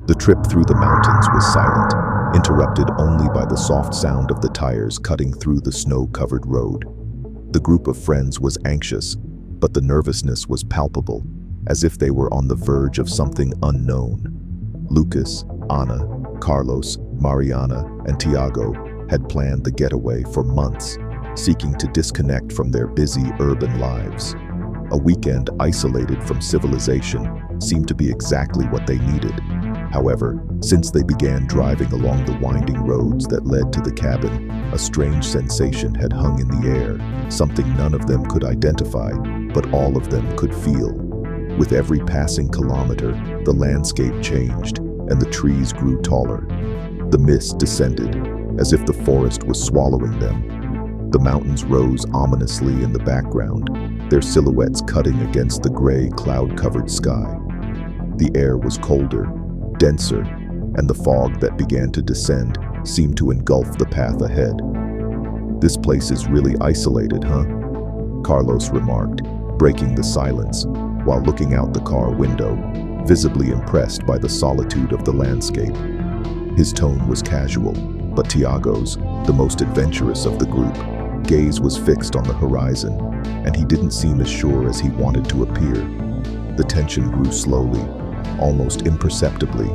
The trip through the mountains was silent, interrupted only by the soft sound of the tires cutting through the snow-covered road. The group of friends was anxious, but the nervousness was palpable, as if they were on the verge of something unknown. Lucas, Ana, Carlos, Mariana, and Tiago had planned the getaway for months, seeking to disconnect from their busy urban lives. A weekend isolated from civilization seemed to be exactly what they needed. However, since they began driving along the winding roads that led to the cabin, a strange sensation had hung in the air, something none of them could identify, but all of them could feel. With every passing kilometer, the landscape changed, and the trees grew taller. The mist descended, as if the forest was swallowing them. The mountains rose ominously in the background, their silhouettes cutting against the gray, cloud-covered sky. The air was colder, denser, and the fog that began to descend seemed to engulf the path ahead. "This place is really isolated, huh?" Carlos remarked, breaking the silence, while looking out the car window, visibly impressed by the solitude of the landscape. His tone was casual, but Tiago's, the most adventurous of the group, gaze was fixed on the horizon, and he didn't seem as sure as he wanted to appear. The tension grew slowly, almost imperceptibly,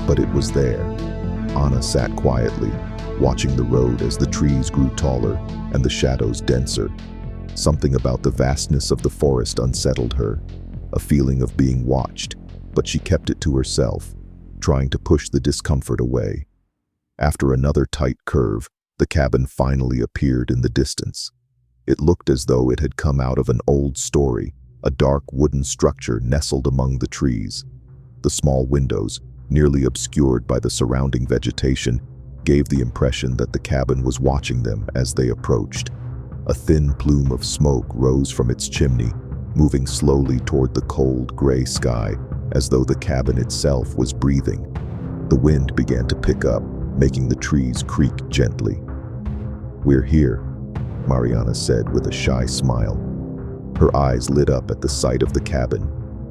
but it was there. Ana sat quietly, watching the road as the trees grew taller and the shadows denser. Something about the vastness of the forest unsettled her, a feeling of being watched, but she kept it to herself, trying to push the discomfort away. After another tight curve, the cabin finally appeared in the distance. It looked as though it had come out of an old story, a dark wooden structure nestled among the trees. The small windows, nearly obscured by the surrounding vegetation, gave the impression that the cabin was watching them as they approached. A thin plume of smoke rose from its chimney, moving slowly toward the cold, gray sky, as though the cabin itself was breathing. The wind began to pick up, making the trees creak gently. "We're here," Mariana said with a shy smile. Her eyes lit up at the sight of the cabin,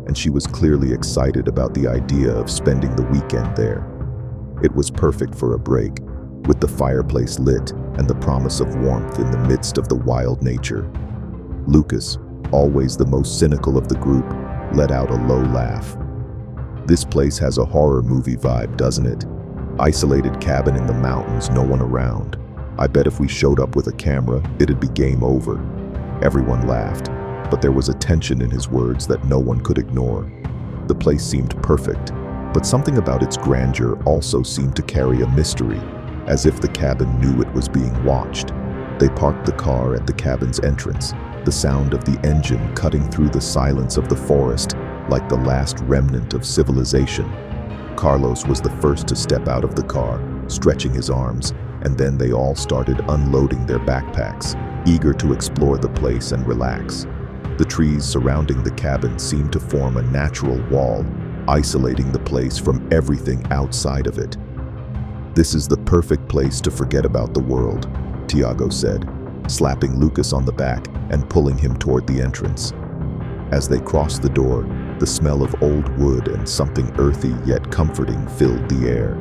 and she was clearly excited about the idea of spending the weekend there. It was perfect for a break, with the fireplace lit and the promise of warmth in the midst of the wild nature. Lucas, always the most cynical of the group, let out a low laugh. "This place has a horror movie vibe, doesn't it? Isolated cabin in the mountains, no one around. I bet if we showed up with a camera, it'd be game over." Everyone laughed, but there was a tension in his words that no one could ignore. The place seemed perfect, but something about its grandeur also seemed to carry a mystery, as if the cabin knew it was being watched. They parked the car at the cabin's entrance, the sound of the engine cutting through the silence of the forest like the last remnant of civilization. Carlos was the first to step out of the car, stretching his arms, and then they all started unloading their backpacks, eager to explore the place and relax. The trees surrounding the cabin seemed to form a natural wall, isolating the place from everything outside of it. "This is the perfect place to forget about the world," Tiago said, slapping Lucas on the back and pulling him toward the entrance. As they crossed the door, the smell of old wood and something earthy yet comforting filled the air.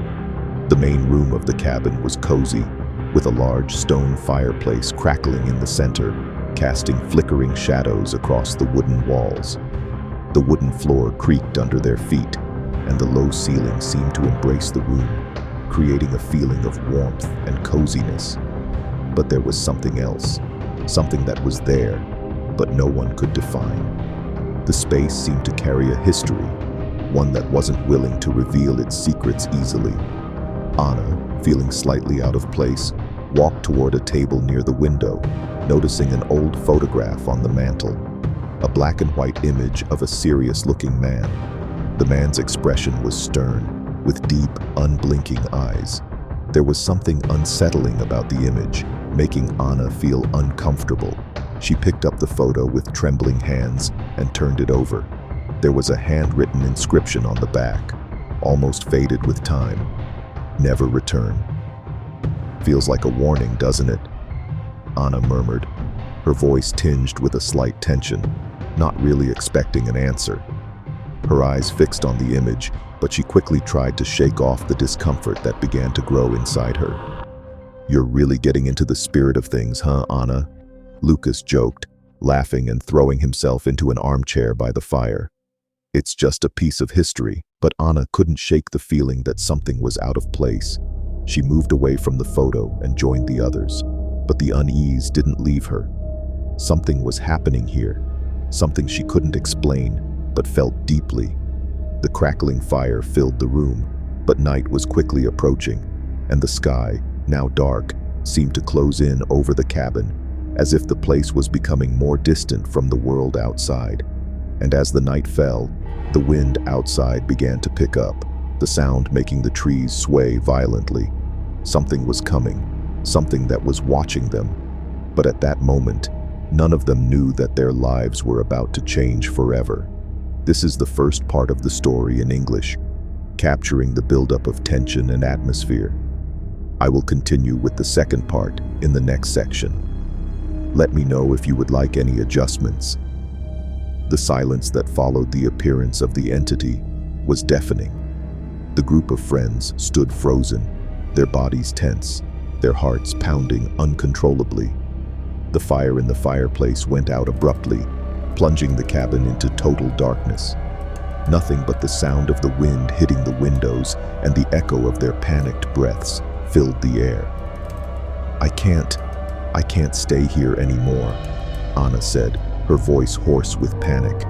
The main room of the cabin was cozy, with a large stone fireplace crackling in the center, casting flickering shadows across the wooden walls. The wooden floor creaked under their feet, and the low ceiling seemed to embrace the room, creating a feeling of warmth and coziness. But there was something else, something that was there, but no one could define. The space seemed to carry a history, one that wasn't willing to reveal its secrets easily. Ana, feeling slightly out of place, walked toward a table near the window, noticing an old photograph on the mantel. A black and white image of a serious-looking man. The man's expression was stern, with deep, unblinking eyes. There was something unsettling about the image, making Ana feel uncomfortable. She picked up the photo with trembling hands and turned it over. There was a handwritten inscription on the back, almost faded with time. "Never return." "Feels like a warning, doesn't it?" Ana murmured, her voice tinged with a slight tension, not really expecting an answer. her eyes fixed on the image, but she quickly tried to shake off the discomfort that began to grow inside her. "You're really getting into the spirit of things, huh, Anna?" Lucas joked, laughing and throwing himself into an armchair by the fire. "It's just a piece of history," but Anna couldn't shake the feeling that something was out of place. She moved away from the photo and joined the others, but the unease didn't leave her. Something was happening here, something she couldn't explain, but felt deeply. The crackling fire filled the room, but night was quickly approaching, and the sky, now dark, seemed to close in over the cabin, as if the place was becoming more distant from the world outside. And as the night fell, the wind outside began to pick up, the sound making the trees sway violently. Something was coming, something that was watching them. But at that moment, none of them knew that their lives were about to change forever. This is the first part of the story in English, capturing the buildup of tension and atmosphere. I will continue with the second part in the next section. Let me know if you would like any adjustments. The silence that followed the appearance of the entity was deafening. The group of friends stood frozen, their bodies tense, their hearts pounding uncontrollably. The fire in the fireplace went out abruptly, plunging the cabin into total darkness. Nothing but the sound of the wind hitting the windows and the echo of their panicked breaths filled the air. I can't stay here anymore," Anna said, her voice hoarse with panic.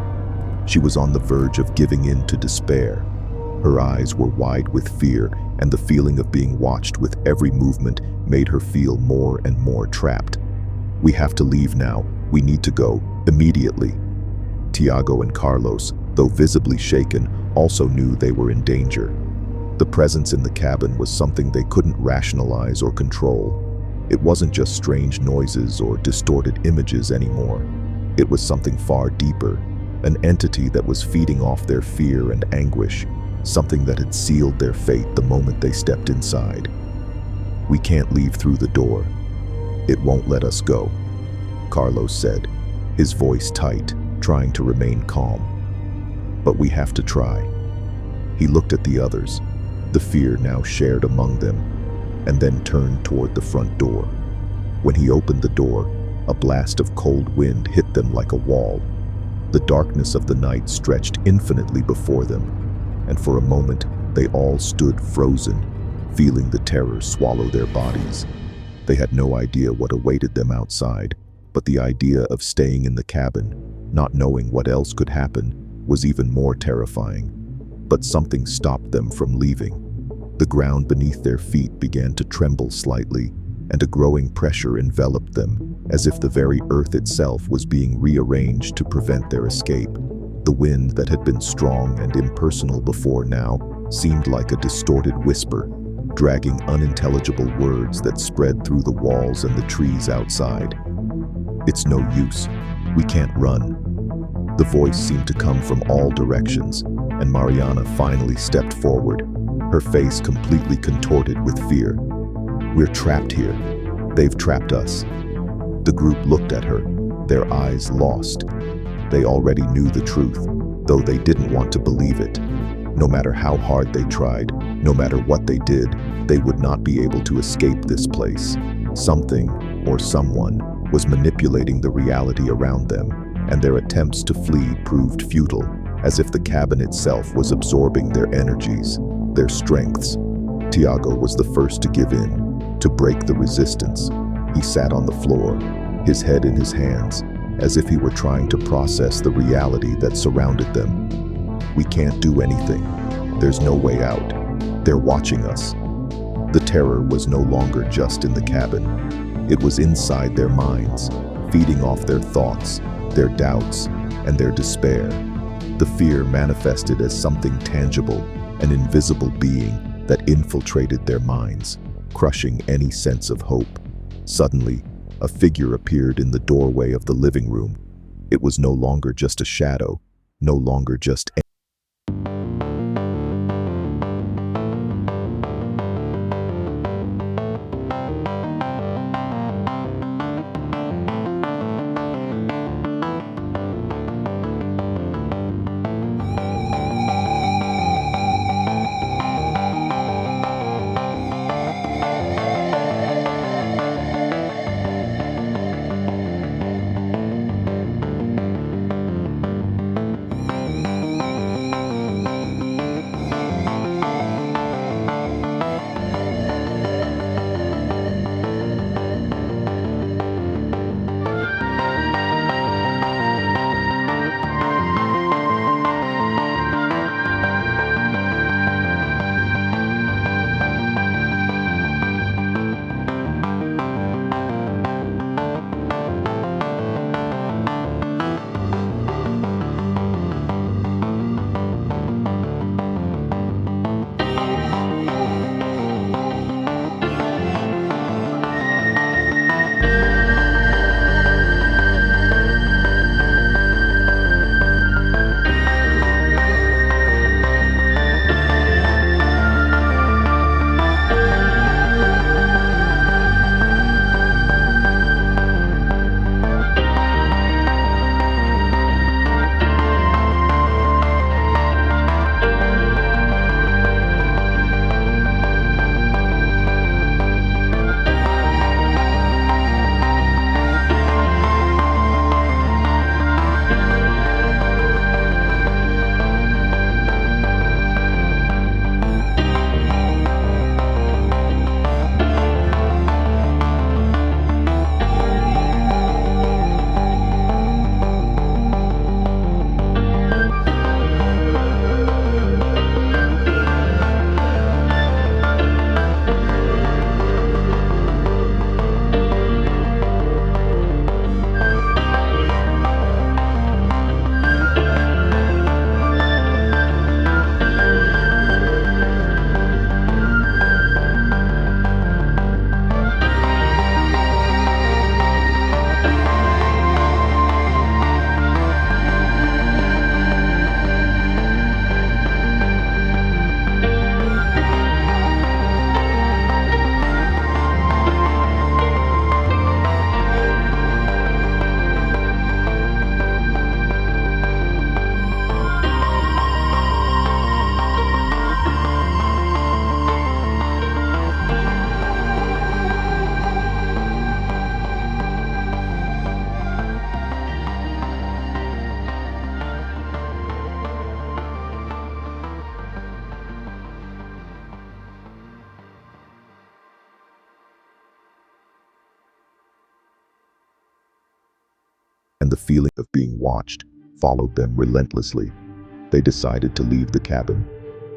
She was on the verge of giving in to despair. Her eyes were wide with fear, and the feeling of being watched with every movement made her feel more and more trapped. "We have to leave now. We need to go, immediately." Tiago and Carlos, though visibly shaken, also knew they were in danger. The presence in the cabin was something they couldn't rationalize or control. It wasn't just strange noises or distorted images anymore. It was something far deeper, an entity that was feeding off their fear and anguish, something that had sealed their fate the moment they stepped inside. "We can't leave through the door. It won't let us go," Carlos said, his voice tight, trying to remain calm. "But we have to try." He looked at the others, the fear now shared among them, and then turned toward the front door. When he opened the door, a blast of cold wind hit them like a wall. The darkness of the night stretched infinitely before them, and for a moment they all stood frozen, feeling the terror swallow their bodies. They had no idea what awaited them outside, but the idea of staying in the cabin, not knowing what else could happen, was even more terrifying. But something stopped them from leaving. The ground beneath their feet began to tremble slightly, and a growing pressure enveloped them, as if the very earth itself was being rearranged to prevent their escape. The wind that had been strong and impersonal before now seemed like a distorted whisper, dragging unintelligible words that spread through the walls and the trees outside. "It's no use. We can't run." The voice seemed to come from all directions, and Mariana finally stepped forward, her face completely contorted with fear. "We're trapped here. They've trapped us." The group looked at her, their eyes lost. They already knew the truth, though they didn't want to believe it. No matter how hard they tried, no matter what they did, they would not be able to escape this place. Something, or someone, was manipulating the reality around them, and their attempts to flee proved futile, as if the cabin itself was absorbing their energies, their strengths. Tiago was the first to give in, to break the resistance. He sat on the floor, his head in his hands, as if he were trying to process the reality that surrounded them. "We can't do anything. There's no way out. They're watching us." The terror was no longer just in the cabin. It was inside their minds, feeding off their thoughts, their doubts, and their despair. The fear manifested as something tangible, an invisible being that infiltrated their minds, crushing any sense of hope. Suddenly, a figure appeared in the doorway of the living room. It was no longer just a shadow, no longer just and the feeling of being watched followed them relentlessly. They decided to leave the cabin.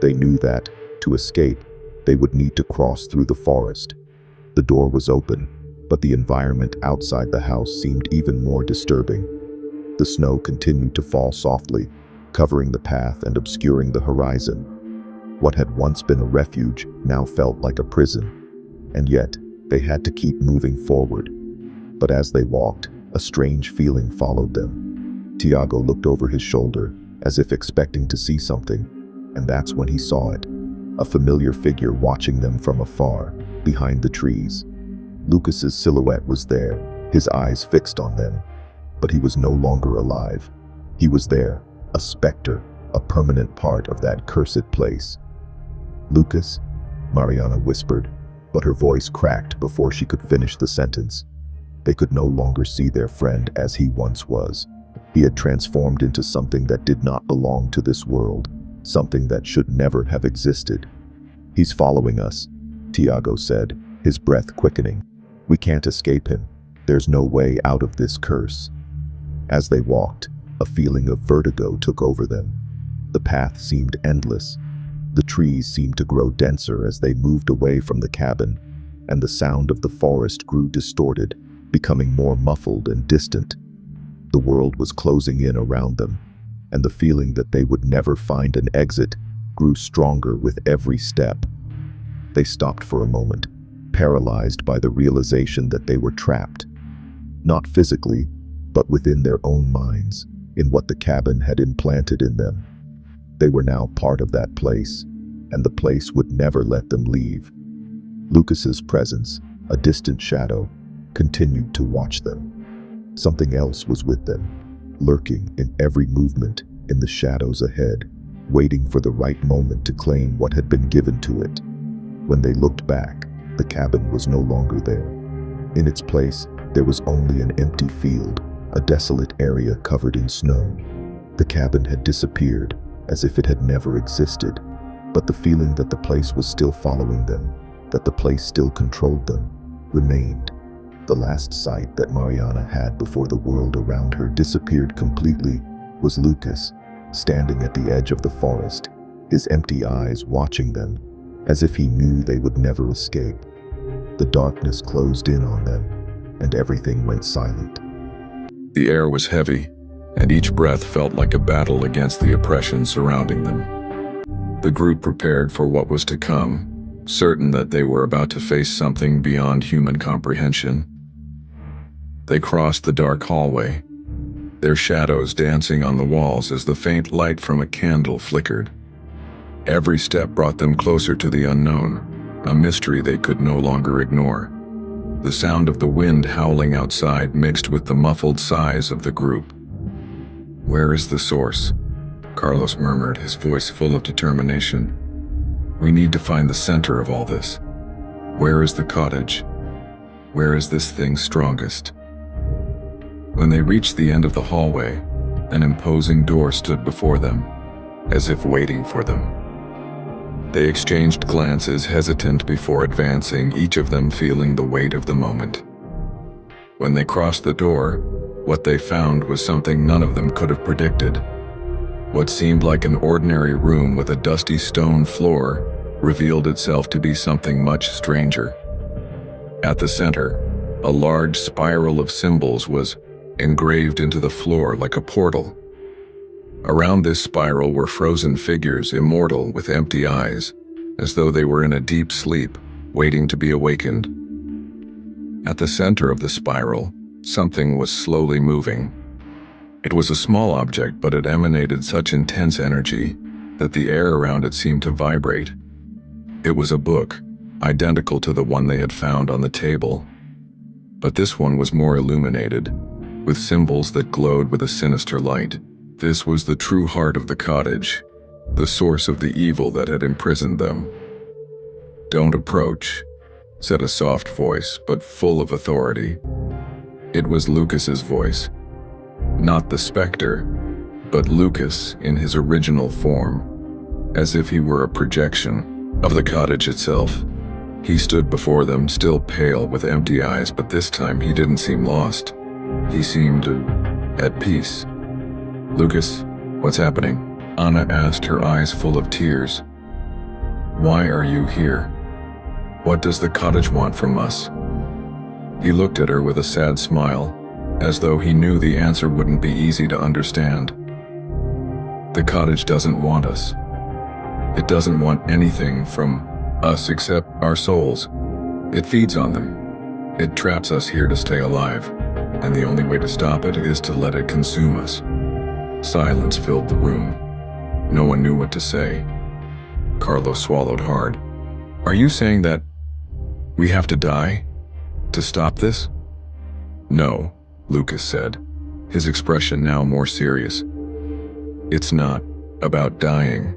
They knew that, to escape, they would need to cross through the forest. The door was open, but the environment outside the house seemed even more disturbing. The snow continued to fall softly, covering the path and obscuring the horizon. What had once been a refuge now felt like a prison, and yet they had to keep moving forward. But as they walked, a strange feeling followed them. Tiago looked over his shoulder, as if expecting to see something, and that's when he saw it. A familiar figure watching them from afar, behind the trees. Lucas's silhouette was there, his eyes fixed on them. But he was no longer alive. He was there, a specter, a permanent part of that cursed place. "Lucas?" Mariana whispered, but her voice cracked before she could finish the sentence. They could no longer see their friend as he once was. He had transformed into something that did not belong to this world, something that should never have existed. "He's following us," Tiago said, his breath quickening. "We can't escape him. There's no way out of this curse." As they walked, a feeling of vertigo took over them. The path seemed endless. The trees seemed to grow denser as they moved away from the cabin, and the sound of the forest grew distorted, becoming more muffled and distant. The world was closing in around them, and the feeling that they would never find an exit grew stronger with every step. They stopped for a moment, paralyzed by the realization that they were trapped. Not physically, but within their own minds, in what the cabin had implanted in them. They were now part of that place, and the place would never let them leave. Lucas's presence, a distant shadow, continued to watch them. Something else was with them, lurking in every movement in the shadows ahead, waiting for the right moment to claim what had been given to it. When they looked back, the cabin was no longer there. In its place, there was only an empty field, a desolate area covered in snow. The cabin had disappeared, as if it had never existed, but the feeling that the place was still following them, that the place still controlled them, remained. The last sight that Mariana had before the world around her disappeared completely was Lucas, standing at the edge of the forest, his empty eyes watching them, as if he knew they would never escape. The darkness closed in on them, and everything went silent. The air was heavy, and each breath felt like a battle against the oppression surrounding them. The group prepared for what was to come, certain that they were about to face something beyond human comprehension. They crossed the dark hallway, their shadows dancing on the walls as the faint light from a candle flickered. Every step brought them closer to the unknown, a mystery they could no longer ignore. The sound of the wind howling outside mixed with the muffled sighs of the group. "Where is the source?" Carlos murmured, his voice full of determination. "We need to find the center of all this. Where is the cottage? Where is this thing strongest?" When they reached the end of the hallway, an imposing door stood before them, as if waiting for them. They exchanged glances, hesitant before advancing, each of them feeling the weight of the moment. When they crossed the door, what they found was something none of them could have predicted. What seemed like an ordinary room with a dusty stone floor revealed itself to be something much stranger. At the center, a large spiral of symbols was engraved into the floor like a portal. Around this spiral were frozen figures, immortal with empty eyes, as though they were in a deep sleep, waiting to be awakened. At the center of the spiral, something was slowly moving. It was a small object, but it emanated such intense energy that the air around it seemed to vibrate. It was a book, identical to the one they had found on the table. But this one was more illuminated, with symbols that glowed with a sinister light. This was the true heart of the cottage, the source of the evil that had imprisoned them. "Don't approach," said a soft voice, but full of authority. It was Lucas's voice. Not the specter, but Lucas in his original form, as if he were a projection of the cottage itself. He stood before them, still pale with empty eyes, but this time he didn't seem lost. He seemed at peace. "Lucas, what's happening?" Anna asked, her eyes full of tears. "Why are you here? What does the cottage want from us?" He looked at her with a sad smile, as though he knew the answer wouldn't be easy to understand. "The cottage doesn't want us. It doesn't want anything from us except our souls. It feeds on them. It traps us here to stay alive, and the only way to stop it is to let it consume us." Silence filled the room. No one knew what to say. Carlos swallowed hard. "Are you saying that we have to die to stop this?" "No," Lucas said, his expression now more serious. "It's not about dying.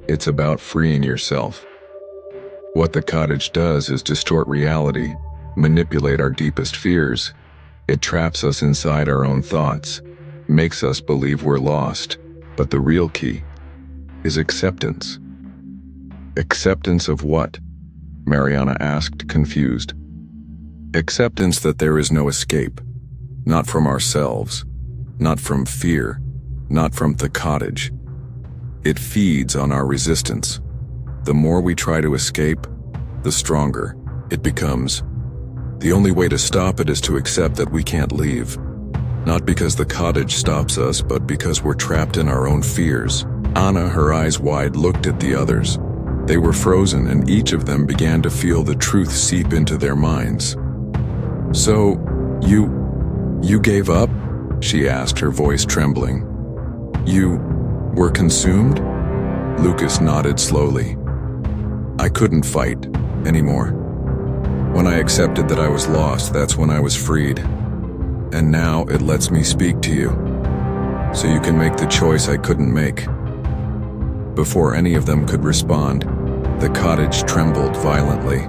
It's about freeing yourself. What the cottage does is distort reality, manipulate our deepest fears. It traps us inside our own thoughts, makes us believe we're lost. But the real key is acceptance." "Acceptance of what?" Mariana asked, confused. "Acceptance that there is no escape. Not from ourselves, not from fear, not from the cottage. It feeds on our resistance. The more we try to escape, the stronger it becomes. The only way to stop it is to accept that we can't leave. Not because the cottage stops us, but because we're trapped in our own fears." Anna, her eyes wide, looked at the others. They were frozen, and each of them began to feel the truth seep into their minds. "So, you gave up?" she asked, her voice trembling. "You were consumed?" Lucas nodded slowly. "I couldn't fight anymore. When I accepted that I was lost, that's when I was freed. And now it lets me speak to you, so you can make the choice I couldn't make." Before any of them could respond, the cottage trembled violently.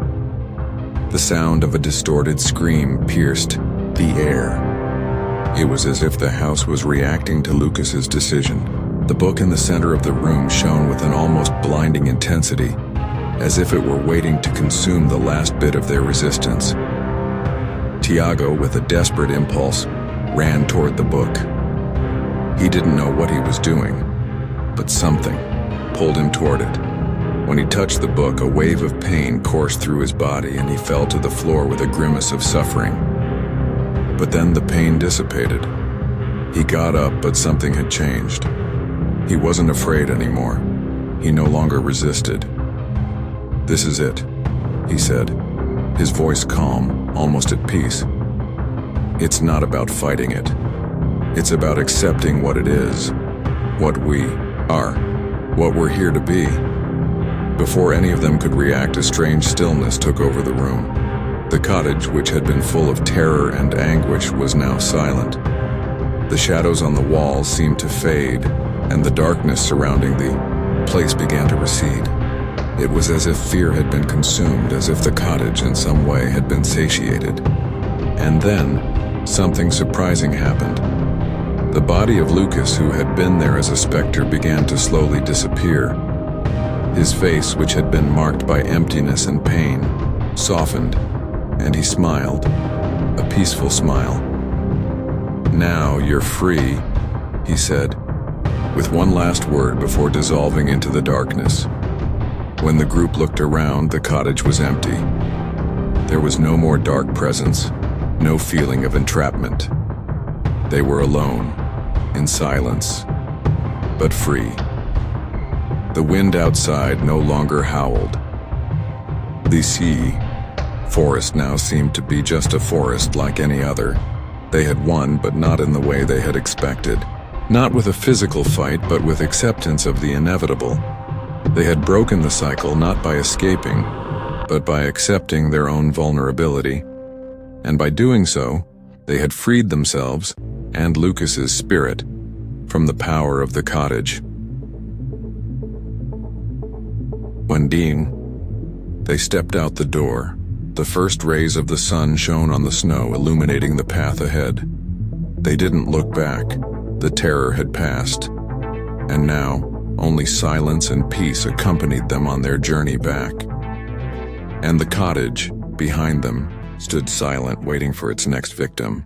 The sound of a distorted scream pierced the air. It was as if the house was reacting to Lucas's decision. The book in the center of the room shone with an almost blinding intensity, as if it were waiting to consume the last bit of their resistance. Tiago, with a desperate impulse, ran toward the book. He didn't know what he was doing, but something pulled him toward it. When he touched the book, a wave of pain coursed through his body, and he fell to the floor with a grimace of suffering. But then the pain dissipated. He got up, but something had changed. He wasn't afraid anymore. He no longer resisted. "This is it," he said, his voice calm, almost at peace. "It's not about fighting it. It's about accepting what it is, what we are, what we're here to be." Before any of them could react, a strange stillness took over the room. The cottage, which had been full of terror and anguish, was now silent. The shadows on the walls seemed to fade, and the darkness surrounding the place began to recede. It was as if fear had been consumed, as if the cottage in some way had been satiated. And then, something surprising happened. The body of Lucas, who had been there as a specter, began to slowly disappear. His face, which had been marked by emptiness and pain, softened, and he smiled, a peaceful smile. "Now you're free," he said, with one last word before dissolving into the darkness. When the group looked around, the cottage was empty. There was no more dark presence, no feeling of entrapment. They were alone, in silence, but free. The wind outside no longer howled. The forest now seemed to be just a forest like any other. They had won, but not in the way they had expected. Not with a physical fight, but with acceptance of the inevitable. They had broken the cycle not by escaping, but by accepting their own vulnerability. And by doing so, they had freed themselves and Lucas's spirit from the power of the cottage. When they stepped out the door, the first rays of the sun shone on the snow, illuminating the path ahead. They didn't look back. The terror had passed, and now only silence and peace accompanied them on their journey back. And the cottage, behind them, stood silent, waiting for its next victim.